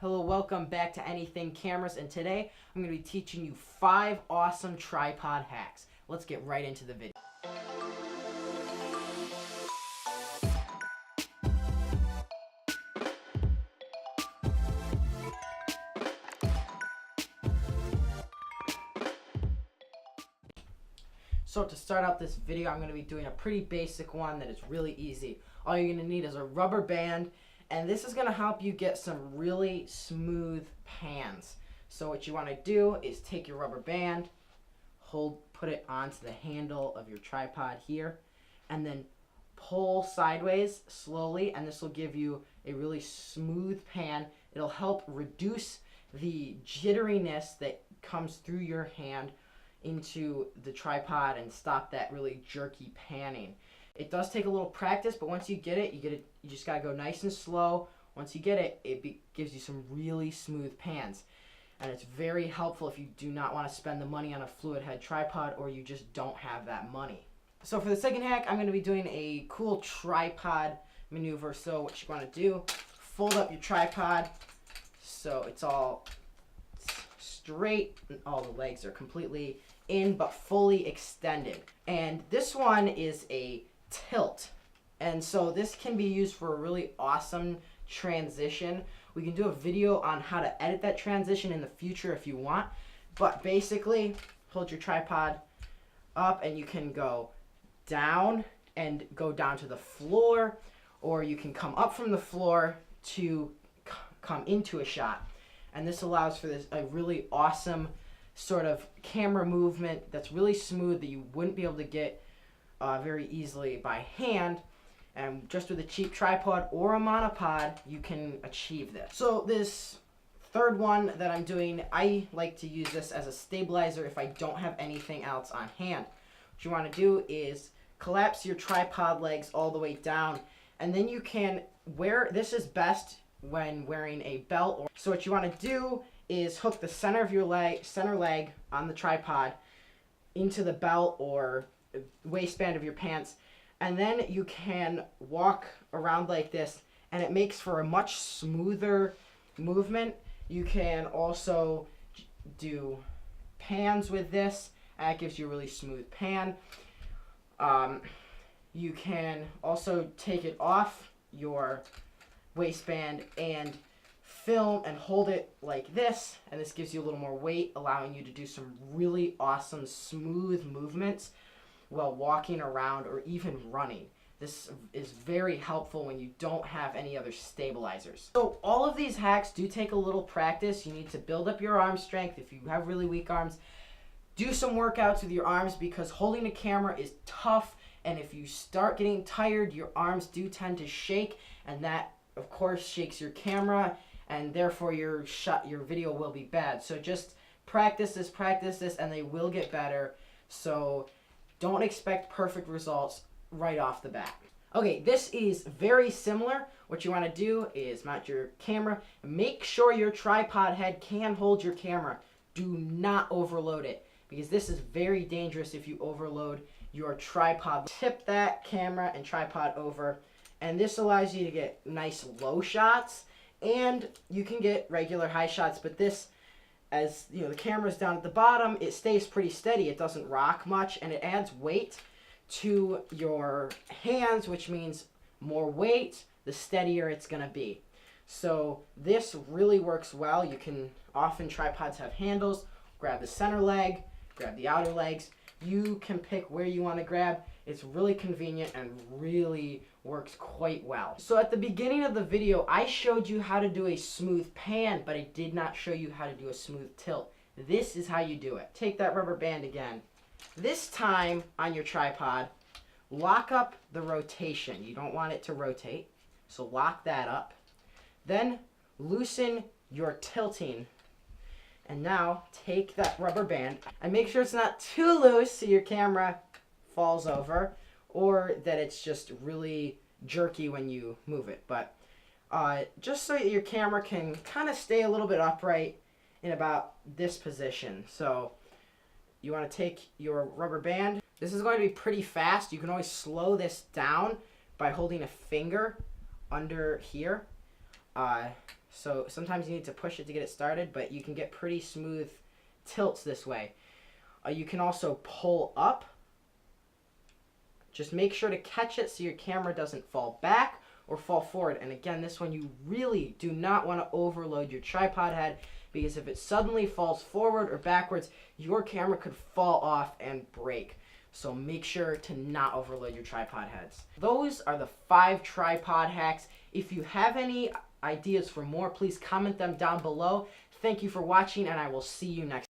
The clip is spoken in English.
Hello, welcome back to Anything Cameras, and today I'm going to be teaching you 5 awesome tripod hacks. Let's get right into the video. So to start out this video, I'm going to be doing a pretty basic one that is really easy. All you're going to need is a rubber band, and this is going to help you get some really smooth pans. So what you want to do is take your rubber band, put it onto the handle of your tripod here, and then pull sideways slowly, and this will give you a really smooth pan. It'll help reduce the jitteriness that comes through your hand into the tripod and stop that really jerky panning. It does take a little practice, but once you get it, you just gotta go nice and slow. Once you get it, gives you some really smooth pans. And it's very helpful if you do not want to spend the money on a fluid head tripod or you just don't have that money. So for the second hack, I'm going to be doing a cool tripod maneuver. So what you want to do, fold up your tripod so it's all straight and all the legs are completely in but fully extended. And this one is a tilt. And so this can be used for a really awesome transition. We can do a video on how to edit that transition in the future if you want. But basically, hold your tripod up and you can go down and go down to the floor, or you can come up from the floor to come into a shot. And this allows for a really awesome sort of camera movement that's really smooth that you wouldn't be able to get very easily by hand. And just with a cheap tripod or a monopod, you can achieve this. So this third one that I'm doing, I like to use this as a stabilizer if I don't have anything else on hand. What you want to do is collapse your tripod legs all the way down, and then you can this is best when wearing a belt. So what you want to do is hook the center of your center leg on the tripod into the belt or waistband of your pants. And then you can walk around like this, and it makes for a much smoother movement. You can also do pans with this, and that gives you a really smooth pan. You can also take it off your waistband and film and hold it like this, and this gives you a little more weight, allowing you to do some really awesome smooth movements while walking around or even running. This is very helpful when you don't have any other stabilizers. So all of these hacks do take a little practice. You need to build up your arm strength. If you have really weak arms, do some workouts with your arms, because holding a camera is tough, and if you start getting tired, your arms do tend to shake, and that of course shakes your camera, and therefore your video will be bad. So just practice this, and they will get better. So don't expect perfect results right off the bat. Okay, this is very similar. What you want to do is mount your camera. Make sure your tripod head can hold your camera. Do not overload it, because this is very dangerous if you overload your tripod. Tip that camera and tripod over, and this allows you to get nice low shots, and you can get regular high shots, but this, as you know, the camera's down at the bottom, it stays pretty steady. It doesn't rock much, and it adds weight to your hands, which means more weight, the steadier it's going to be. So this really works well. You can often, tripods have handles. Grab the center leg, grab the outer legs. You can pick where you want to grab. It's really convenient and really works quite well. So at the beginning of the video, I showed you how to do a smooth pan, but I did not show you how to do a smooth tilt. This is how you do it. Take that rubber band again. This time on your tripod, lock up the rotation. You don't want it to rotate, so lock that up. Then loosen your tilting. And now take that rubber band and make sure it's not too loose so your camera falls over, or that it's just really jerky when you move it. But just so your camera can kind of stay a little bit upright in about this position. So you want to take your rubber band. This is going to be pretty fast. You can always slow this down by holding a finger under here. So sometimes you need to push it to get it started, but you can get pretty smooth tilts this way. You can also pull up. Just make sure to catch it so your camera doesn't fall back or fall forward. And again, this one you really do not want to overload your tripod head, because if it suddenly falls forward or backwards, your camera could fall off and break. So make sure to not overload your tripod heads. Those are the 5 tripod hacks. If you have any ideas for more, please comment them down below. Thank you for watching, and I will see you next time.